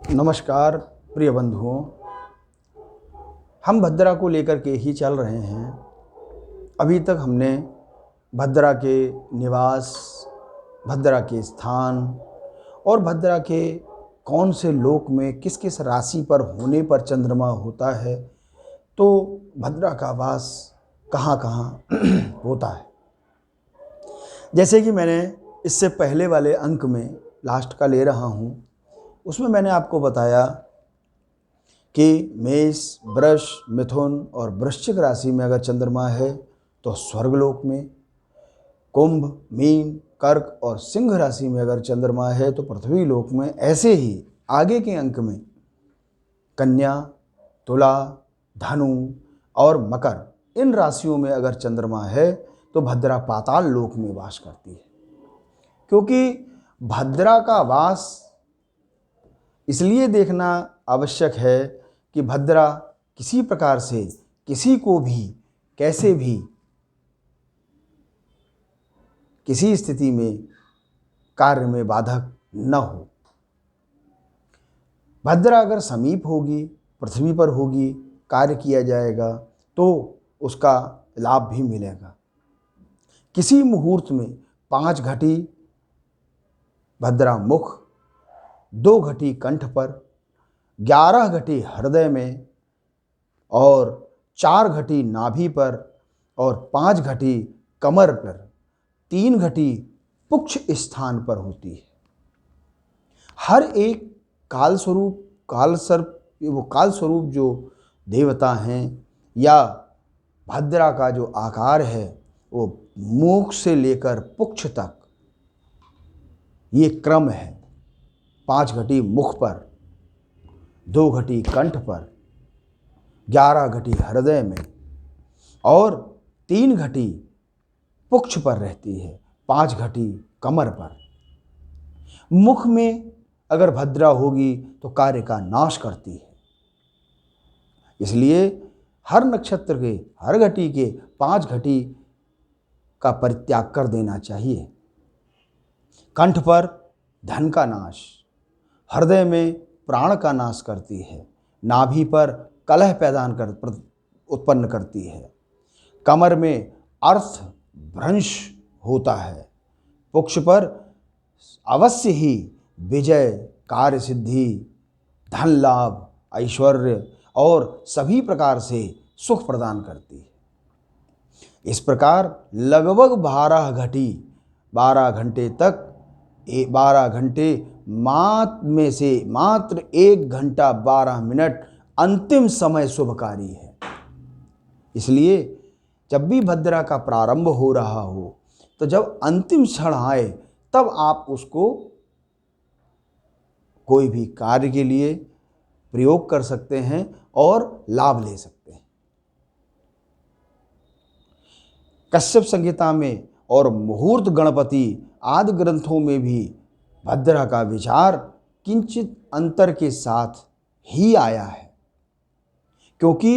नमस्कार प्रिय बंधुओं, हम भद्रा को लेकर के ही चल रहे हैं। अभी तक हमने भद्रा के निवास, भद्रा के स्थान और भद्रा के कौन से लोक में किस किस राशि पर होने पर चंद्रमा होता है, तो भद्रा का वास कहाँ कहाँ होता है। जैसे कि मैंने इससे पहले वाले अंक में, लास्ट का ले रहा हूँ, उसमें मैंने आपको बताया कि मेष, वृष, मिथुन और वृश्चिक राशि में अगर चंद्रमा है तो स्वर्गलोक में, कुंभ, मीन, कर्क और सिंह राशि में अगर चंद्रमा है तो पृथ्वी लोक में। ऐसे ही आगे के अंक में कन्या, तुला, धनु और मकर, इन राशियों में अगर चंद्रमा है तो भद्रा पाताल लोक में वास करती है। क्योंकि भद्रा का वास इसलिए देखना आवश्यक है कि भद्रा किसी प्रकार से किसी को भी कैसे भी किसी स्थिति में कार्य में बाधक न हो। भद्रा अगर समीप होगी, पृथ्वी पर होगी, कार्य किया जाएगा तो उसका लाभ भी मिलेगा। किसी मुहूर्त में 5 घटी भद्रा मुख, 2 घटी कंठ पर, 11 घटी हृदय में और 4 घटी नाभि पर और 5 घटी कमर पर, 3 घटी पुच्छ स्थान पर होती है। हर एक काल स्वरूप जो देवता हैं या भद्रा का जो आकार है वो मुख से लेकर पुच्छ तक ये क्रम है। 5 घटी मुख पर, 2 घटी कंठ पर, 11 घटी हृदय में और 3 घटी पुच्छ पर रहती है, 5 घटी कमर पर। मुख में अगर भद्रा होगी तो कार्य का नाश करती है। इसलिए हर नक्षत्र के, हर घटी के 5 घटी का परित्याग कर देना चाहिए। कंठ पर धन का नाश, हृदय में प्राण का नाश करती है, नाभि पर कलह उत्पन्न करती है, कमर में अर्थ भ्रंश होता है, पुच्छ पर अवश्य ही विजय, कार्य सिद्धि, धन लाभ, ऐश्वर्य और सभी प्रकार से सुख प्रदान करती है। इस प्रकार लगभग 12 घंटे तक, 12 घंटे में से मात्र 1 घंटा 12 मिनट अंतिम समय शुभकारी है। इसलिए जब भी भद्रा का प्रारंभ हो रहा हो तो जब अंतिम क्षण आए तब आप उसको कोई भी कार्य के लिए प्रयोग कर सकते हैं और लाभ ले सकते हैं। कश्यप संहिता में और मुहूर्त गणपति आदि ग्रंथों में भी भद्रा का विचार किंचित अंतर के साथ ही आया है। क्योंकि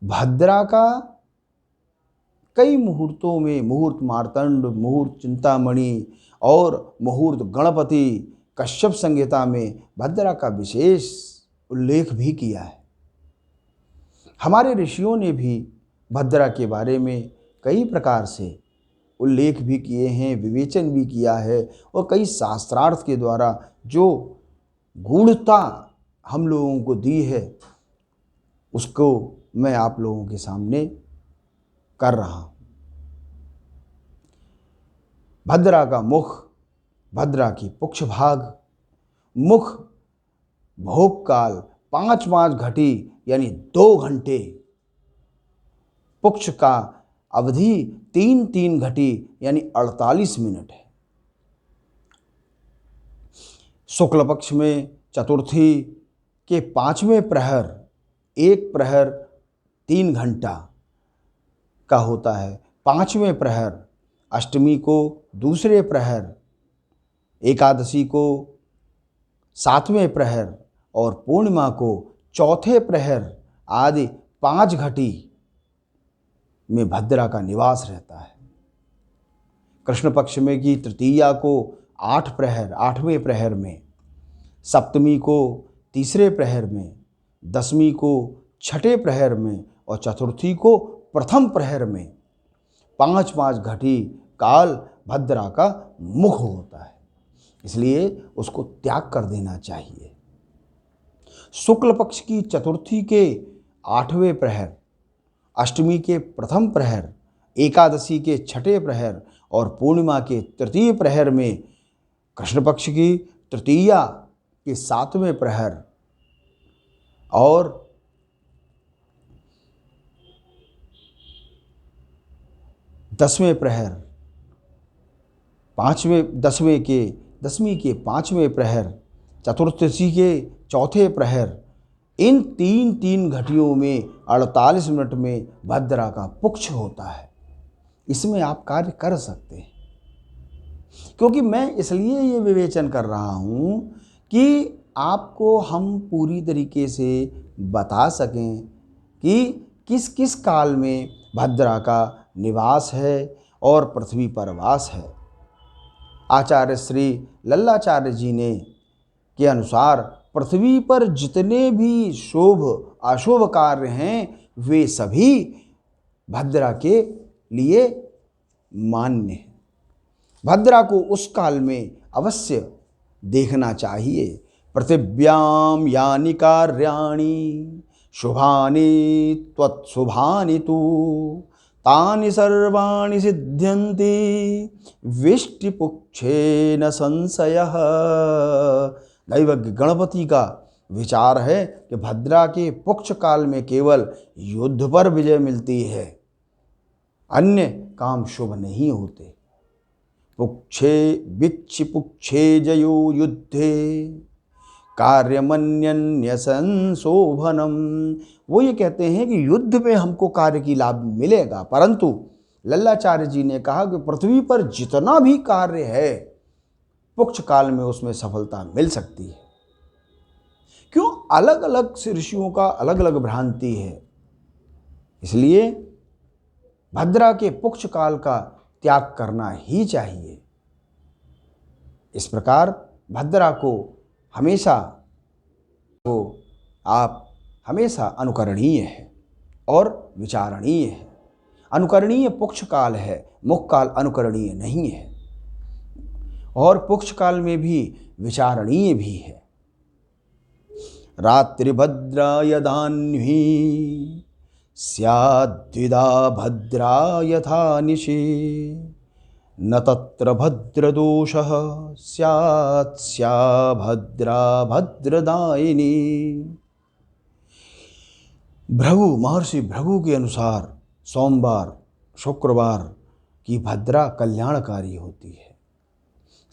भद्रा का कई मुहूर्तों में मुहूर्त मार्तंड, मुहूर्त चिंतामणि और मुहूर्त गणपति, कश्यप संहिता में भद्रा का विशेष उल्लेख भी किया है। हमारे ऋषियों ने भी भद्रा के बारे में कई प्रकार से उल्लेख भी किए हैं, विवेचन भी किया है और कई शास्त्रार्थ के द्वारा जो गूढ़ता हम लोगों को दी है उसको मैं आप लोगों के सामने कर रहा हूँ। भद्रा का मुख, भद्रा की पुच्छ भाग, मुख भोग काल 5 घटी यानी 2 घंटे, पुच्छ का अवधि 3 घटी यानी 48 मिनट है। शुक्ल पक्ष में चतुर्थी के 5वें प्रहर 1 प्रहर 3 घंटा का होता है, 5वें प्रहर अष्टमी को 2 प्रहर, एकादशी को 7वें प्रहर और पूर्णिमा को 4 प्रहर आदि 5 घटी में भद्रा का निवास रहता है। कृष्ण पक्ष में की तृतीया को 8 प्रहर, 8वें प्रहर में, सप्तमी को तीसरे प्रहर में, दसवीं को छठे प्रहर में और चतुर्थी को प्रथम प्रहर में 5-5 घटी काल भद्रा का मुख होता है, इसलिए उसको त्याग कर देना चाहिए। शुक्ल पक्ष की चतुर्थी के 8वें प्रहर, अष्टमी के प्रथम प्रहर, एकादशी के छठे प्रहर और पूर्णिमा के तृतीय प्रहर में, कृष्ण पक्ष की तृतीया के 7वें प्रहर और दसवें प्रहर, दसवीं के 5वें प्रहर, चतुर्दशी के चौथे प्रहर, इन 3-3 घटियों में 48 मिनट में भद्रा का पुक्ष होता है। इसमें आप कार्य कर सकते हैं, क्योंकि मैं इसलिए ये विवेचन कर रहा हूँ कि आपको हम पूरी तरीके से बता सकें कि किस किस काल में भद्रा का निवास है और पृथ्वी पर वास है। आचार्य श्री लल्लाचार्य जी ने के अनुसार पृथ्वी पर जितने भी शुभ अशुभ कार्य हैं वे सभी भद्रा के लिए मान्य हैं। भद्रा को उस काल में अवश्य देखना चाहिए। पृथिव्याम यानि कार्याणि शुभानि त्वत्शुभानि तु तानि सर्वाणि सिद्ध्यन्ति विष्टिपुक्षेन संशयः। दैवज्ञ गणपति का विचार है कि भद्रा के पुक्ष काल में केवल युद्ध पर विजय मिलती है, अन्य काम शुभ नहीं होते। पुक्षे विक्षिपुक्षे जयो युद्धे कार्यमन्यन्य संशोभनम। वो ये कहते हैं कि युद्ध में हमको कार्य की लाभ मिलेगा, परंतु लल्लाचार्य जी ने कहा कि पृथ्वी पर जितना भी कार्य है पुक्ष काल में उसमें सफलता मिल सकती है। क्यों? अलग अलग ऋषियों का अलग अलग भ्रांति है, इसलिए भद्रा के पुक्ष काल का त्याग करना ही चाहिए। इस प्रकार भद्रा को आप हमेशा अनुकरणीय है और विचारणीय है। अनुकरणीय पुक्ष काल है, मुख काल अनुकरणीय नहीं है, और पुक्ष काल में भी विचारणीय भी है। रात्रिभद्रा यदान्वी स्याद्विदा भद्रा यथा निशि न तत्र भद्रदोषः स्यात् स्या भद्रा भद्रदायिनी। महर्षि भृगु के अनुसार सोमवार शुक्रवार की भद्रा कल्याणकारी होती है,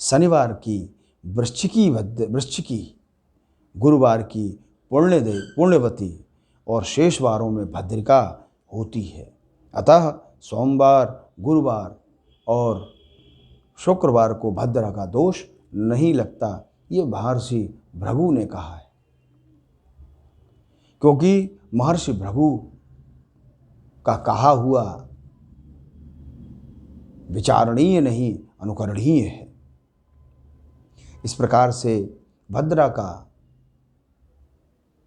शनिवार की वृश्चिकी, गुरुवार की पुण्यवती और शेष वारों में भद्रिका होती है। अतः सोमवार, गुरुवार और शुक्रवार को भद्रा का दोष नहीं लगता, ये महर्षि भृगु ने कहा है। क्योंकि महर्षि भृगु का कहा हुआ विचारणीय नहीं अनुकरणीय है। इस प्रकार से भद्रा का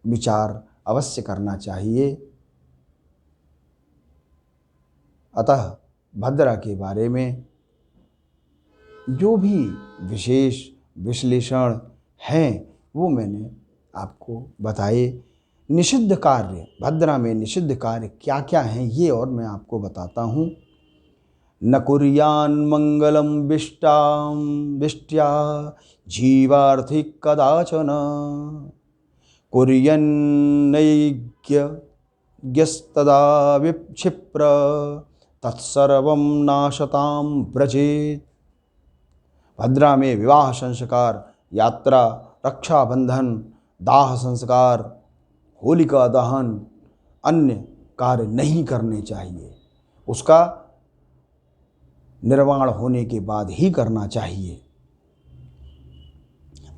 विचार अवश्य करना चाहिए। अतः भद्रा के बारे में जो भी विशेष विश्लेषण हैं वो मैंने आपको बताए। निषिद्ध कार्य, भद्रा में निषिद्ध कार्य क्या क्या हैं ये और मैं आपको बताता हूँ। न कुर्यान् मंगलम विष्ट्या जीवार्थिक कदाचन कुर्यन्नैज्ञस्तदा विक्षिप्र तत्सर्वं नाशतां व्रजेत्। भद्रा में विवाह संस्कार, यात्रा, रक्षाबंधन, दाह संस्कार, होलिका दहन, अन्य कार्य नहीं करने चाहिए। उसका निर्वाण होने के बाद ही करना चाहिए।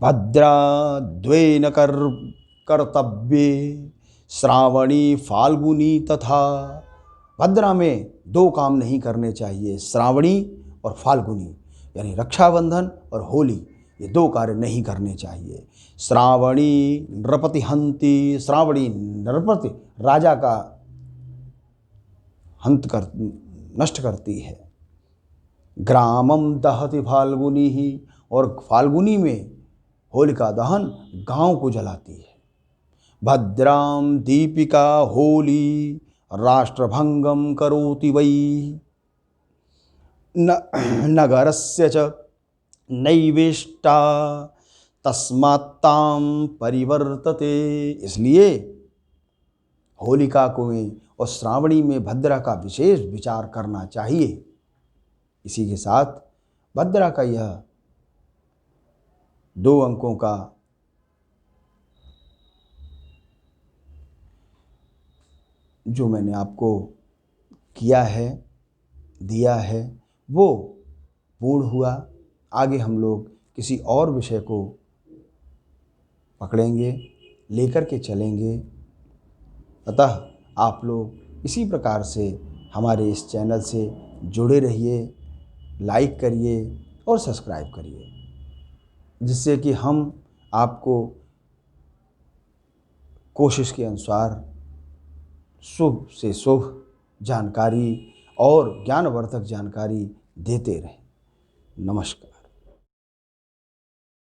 भद्रा द्वेन कर्तव्ये श्रावणी फाल्गुनी तथा। भद्रा में 2 काम नहीं करने चाहिए, श्रावणी और फाल्गुनी, यानी रक्षाबंधन और होली। ये 2 कार्य नहीं करने चाहिए। श्रावणी नृपति हंति, श्रावणी नृपति राजा का नष्ट करती है। ग्रामम दहति फाल्गुनी ही, और फाल्गुनी में होलिका दहन गांव को जलाती है। भद्राम दीपिका होली राष्ट्रभंगम करोति वै, नगरस्य च नैवेष्टा तस्मात्ताम परिवर्तते। इसलिए होलिका को और श्रावणी में भद्रा का विशेष विचार करना चाहिए। इसी के साथ भद्रा का यह 2 अंकों का जो मैंने आपको किया है, दिया है, वो पूर्ण हुआ। आगे हम लोग किसी और विषय को पकड़ेंगे, लेकर के चलेंगे। अतः आप लोग इसी प्रकार से हमारे इस चैनल से जुड़े रहिए, लाइक करिए और सब्सक्राइब करिए, जिससे कि हम आपको कोशिश के अनुसार शुभ से शुभ जानकारी और ज्ञानवर्धक जानकारी देते रहें। नमस्कार।